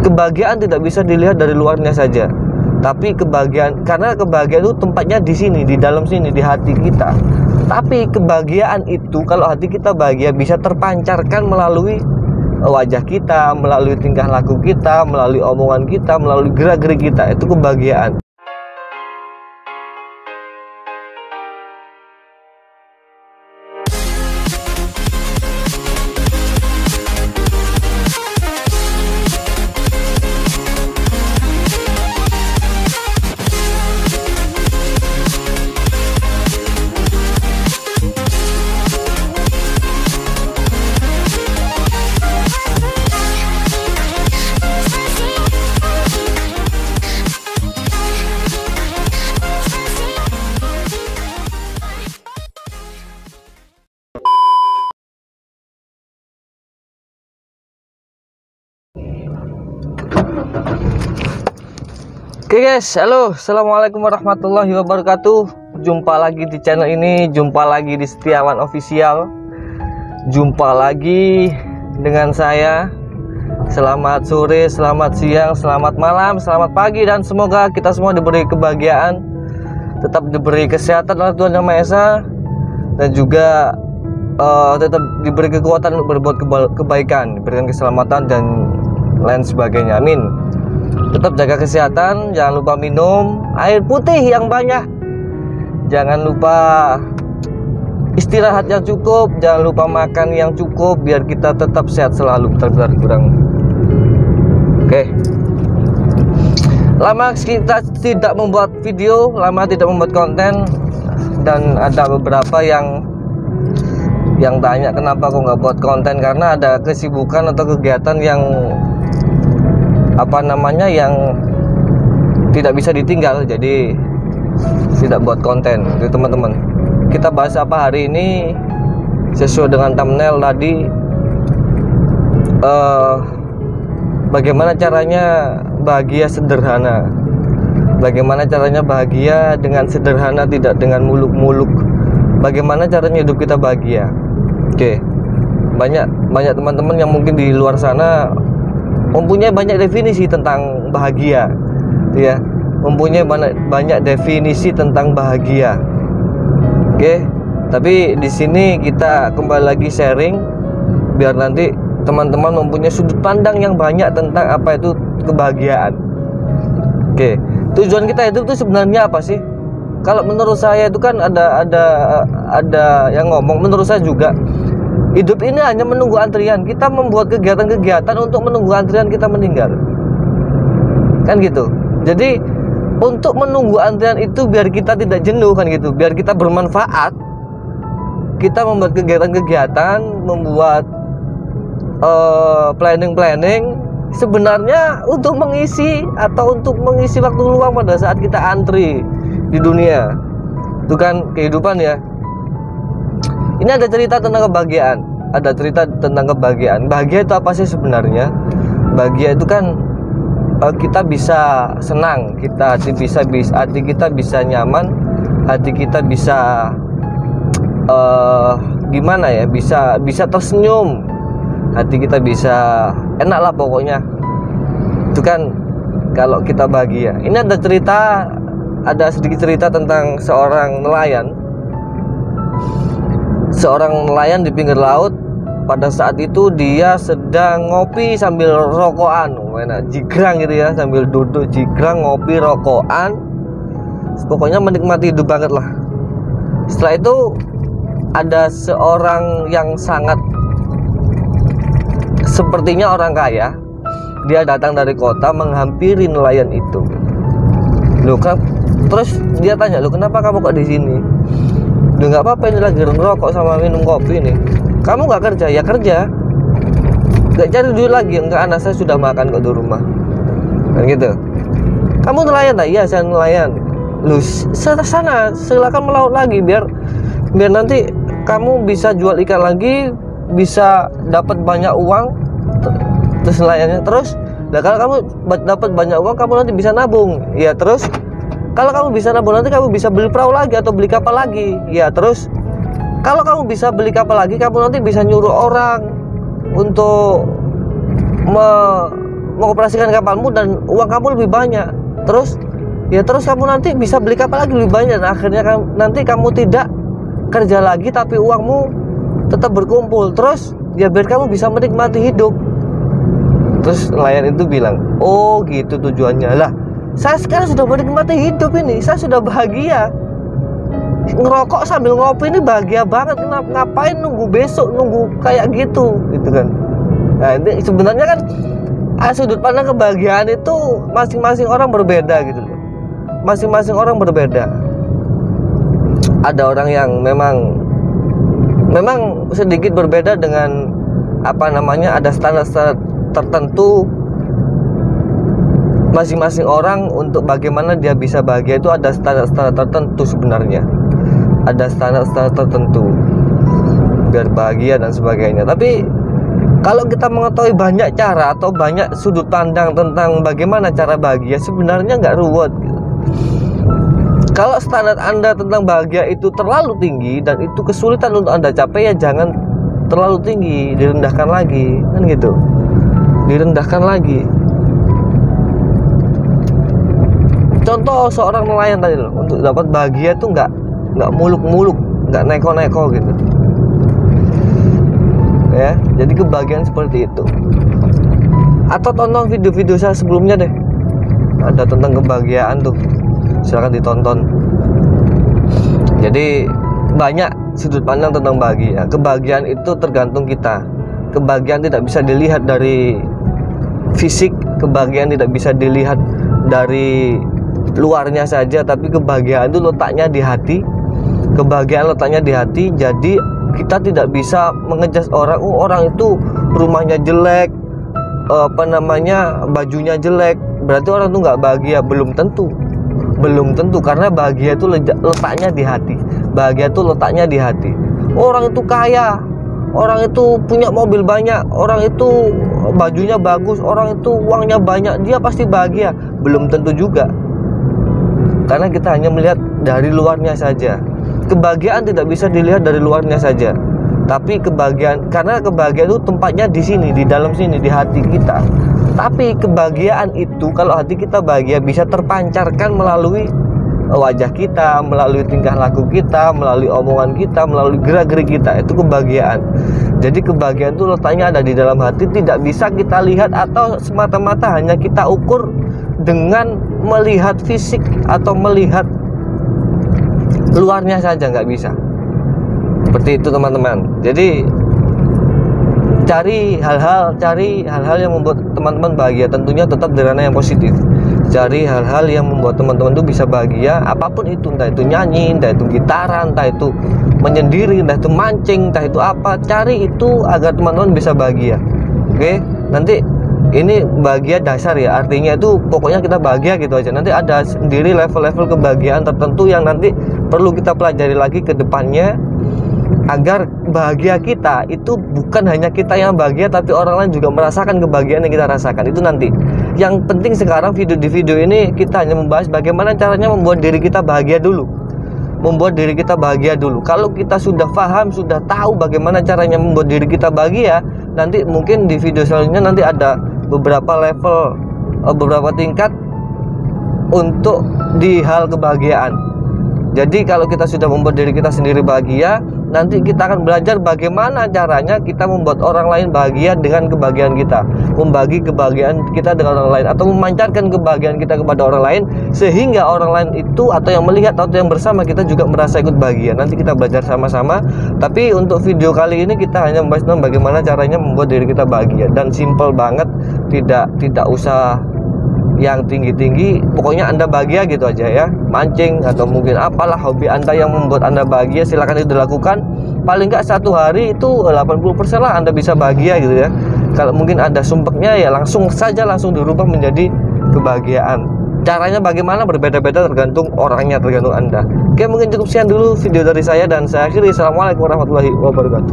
Kebahagiaan tidak bisa dilihat dari luarnya saja, tapi karena kebahagiaan itu tempatnya di sini, di dalam sini, di hati kita. Tapi kebahagiaan itu, kalau hati kita bahagia, bisa terpancarkan melalui wajah kita, melalui tingkah laku kita, melalui omongan kita, melalui gerak-gerik kita. Itu kebahagiaan. Oke guys, halo, assalamualaikum warahmatullahi wabarakatuh. Jumpa lagi di channel ini, jumpa lagi di Setiawan Official, jumpa lagi dengan saya. Selamat sore, selamat siang, selamat malam, selamat pagi, dan semoga kita semua diberi kebahagiaan, tetap diberi kesehatan oleh Tuhan Yang Maha Esa, dan juga tetap diberi kekuatan untuk berbuat kebaikan, diberikan keselamatan dan lain sebagainya. Amin. Tetap jaga kesehatan, jangan lupa minum air putih yang banyak, jangan lupa istirahat yang cukup, jangan lupa makan yang cukup, biar kita tetap sehat selalu. Benar-benar kurang. Oke. Lama kita tidak membuat video, lama tidak membuat konten, dan ada beberapa yang tanya kenapa kok nggak buat konten, karena ada kesibukan atau kegiatan yang yang tidak bisa ditinggal, jadi tidak buat konten. Jadi teman-teman, kita bahas apa hari ini sesuai dengan thumbnail tadi. Bagaimana caranya bahagia sederhana, bagaimana caranya bahagia dengan sederhana, tidak dengan muluk-muluk, bagaimana caranya hidup kita bahagia. Oke, banyak teman-teman yang mungkin di luar sana mempunyai banyak definisi tentang bahagia, ya, mempunyai banyak definisi tentang bahagia. Oke, tapi di sini kita kembali lagi sharing, biar nanti teman-teman mempunyai sudut pandang yang banyak tentang apa itu kebahagiaan. Oke, tujuan kita hidup itu sebenarnya apa sih? Kalau menurut saya itu kan ada yang ngomong, menurut saya juga, hidup ini hanya menunggu antrian. Kita membuat kegiatan-kegiatan untuk menunggu antrian kita meninggal, kan gitu. Jadi untuk menunggu antrian itu biar kita tidak jenuh, kan gitu, biar kita bermanfaat. Kita membuat kegiatan-kegiatan, membuat planning sebenarnya untuk mengisi waktu luang pada saat kita antri di dunia. Itu kan kehidupan, ya. Ini ada cerita tentang kebahagiaan. Bahagia itu apa sih sebenarnya? Bahagia itu kan kita bisa senang, hati kita bisa nyaman, hati kita bisa gimana ya? Bisa tersenyum, hati kita bisa enak lah pokoknya. Itu kan kalau kita bahagia. Ini ada sedikit cerita tentang seorang nelayan di pinggir laut. Pada saat itu dia sedang ngopi sambil rokokan, jigrang gitu ya, sambil duduk jigrang, ngopi, rokokan, pokoknya menikmati hidup banget lah. Setelah itu ada seorang yang sangat sepertinya orang kaya, dia datang dari kota menghampiri nelayan itu. Terus dia tanya, kenapa kamu kok di sini? Nggak apa-apa, ini lagi ngerokok sama minum kopi nih. Kamu nggak kerja? Ya kerja. Nggak cari duit lagi? Enggak, anak saya sudah makan kok di rumah. Kan gitu. Kamu nelayan? Iya, saya nelayan. Sana silakan melaut lagi, biar nanti kamu bisa jual ikan lagi, bisa dapat banyak uang. Terus nelayannya, terus kalau kamu dapat banyak uang, kamu nanti bisa nabung. Ya, terus kalau kamu bisa nabung, nanti kamu bisa beli perahu lagi atau beli kapal lagi. Ya, terus kalau kamu bisa beli kapal lagi, kamu nanti bisa nyuruh orang untuk mengoperasikan kapalmu dan uang kamu lebih banyak. Terus kamu nanti bisa beli kapal lagi lebih banyak. Nah, akhirnya nanti kamu tidak kerja lagi tapi uangmu tetap berkumpul. Terus ya biar kamu bisa menikmati hidup. Terus nelayan itu bilang, oh gitu tujuannya. Lah, saya sekarang sudah menikmati hidup ini, saya sudah bahagia. Ngerokok sambil ngopi ini bahagia banget. Ngapain nunggu besok, nunggu kayak gitu kan. Nah, ini sebenarnya kan sudut pandang kebahagiaan itu masing-masing orang berbeda gitu loh. Masing-masing orang berbeda. Ada orang yang memang sedikit berbeda dengan ada standar tertentu. Masing-masing orang untuk bagaimana dia bisa bahagia itu ada standar tertentu sebenarnya. Ada standar tertentu biar bahagia dan sebagainya. Tapi kalau kita mengetahui banyak cara atau banyak sudut pandang tentang bagaimana cara bahagia, sebenarnya nggak ruwet gitu. Kalau standar Anda tentang bahagia itu terlalu tinggi dan itu kesulitan untuk Anda capai, ya jangan terlalu tinggi, direndahkan lagi, kan gitu. Direndahkan lagi. Contoh seorang nelayan tadi loh, untuk dapat bahagia itu nggak muluk-muluk, nggak neko-neko gitu. Ya, jadi kebahagiaan seperti itu. Atau tonton video-video saya sebelumnya deh, ada tentang kebahagiaan tuh, silahkan ditonton. Jadi banyak sudut pandang tentang bahagia. Kebahagiaan itu tergantung kita. Kebahagiaan tidak bisa dilihat dari fisik, kebahagiaan tidak bisa dilihat dari luarnya saja, tapi kebahagiaan itu letaknya di hati. Kebahagiaan letaknya di hati. Jadi kita tidak bisa mengejudge orang, orang itu rumahnya jelek, bajunya jelek, berarti orang itu nggak bahagia. Belum tentu, karena bahagia itu letaknya di hati. Bahagia itu letaknya di hati. Orang itu kaya, orang itu punya mobil banyak, orang itu bajunya bagus, orang itu uangnya banyak, dia pasti bahagia. Belum tentu juga, karena kita hanya melihat dari luarnya saja. Kebahagiaan tidak bisa dilihat dari luarnya saja, tapi karena kebahagiaan itu tempatnya di sini, di dalam sini, di hati kita. Tapi kebahagiaan itu, kalau hati kita bahagia, bisa terpancarkan melalui wajah kita, melalui tingkah laku kita, melalui omongan kita, melalui gerak-gerik kita. Itu kebahagiaan. Jadi kebahagiaan itu letaknya ada di dalam hati, tidak bisa kita lihat atau semata-mata hanya kita ukur dengan melihat fisik atau melihat luarnya saja, nggak bisa. Seperti itu teman-teman. Jadi cari hal-hal yang membuat teman-teman bahagia. Tentunya tetap dengan yang positif. Cari hal-hal yang membuat teman-teman itu bisa bahagia, apapun itu, entah itu nyanyi, entah itu gitaran, entah itu menyendiri, entah itu mancing, entah itu apa. Cari itu agar teman-teman bisa bahagia. Oke, nanti ini bahagia dasar ya, artinya itu pokoknya kita bahagia gitu aja. Nanti ada sendiri level-level kebahagiaan tertentu yang nanti perlu kita pelajari lagi ke depannya, agar bahagia kita itu bukan hanya kita yang bahagia, tapi orang lain juga merasakan kebahagiaan yang kita rasakan. Itu nanti. Yang penting sekarang di video ini kita hanya membahas bagaimana caranya membuat diri kita bahagia dulu. Membuat diri kita bahagia dulu. Kalau kita sudah paham, sudah tahu bagaimana caranya membuat diri kita bahagia, nanti mungkin di video selanjutnya nanti ada beberapa level, beberapa tingkat untuk di hal kebahagiaan. Jadi kalau kita sudah membuat diri kita sendiri bahagia, nanti kita akan belajar bagaimana caranya kita membuat orang lain bahagia dengan kebahagiaan kita, membagi kebahagiaan kita dengan orang lain, atau memancarkan kebahagiaan kita kepada orang lain, sehingga orang lain itu atau yang melihat atau yang bersama kita juga merasa ikut bahagia. Nanti kita belajar sama-sama. Tapi untuk video kali ini kita hanya membahas tentang bagaimana caranya membuat diri kita bahagia, dan simple banget, tidak usah yang tinggi-tinggi, pokoknya Anda bahagia gitu aja ya. Mancing atau mungkin apalah hobi Anda yang membuat Anda bahagia, silakan itu dilakukan. Paling nggak satu hari itu 80% lah Anda bisa bahagia gitu ya. Kalau mungkin ada sumpeknya ya langsung dirubah menjadi kebahagiaan. Caranya bagaimana berbeda-beda, tergantung orangnya, tergantung Anda. Oke, mungkin cukup sekian dulu video dari saya, dan saya akhiri. Assalamualaikum warahmatullahi wabarakatuh.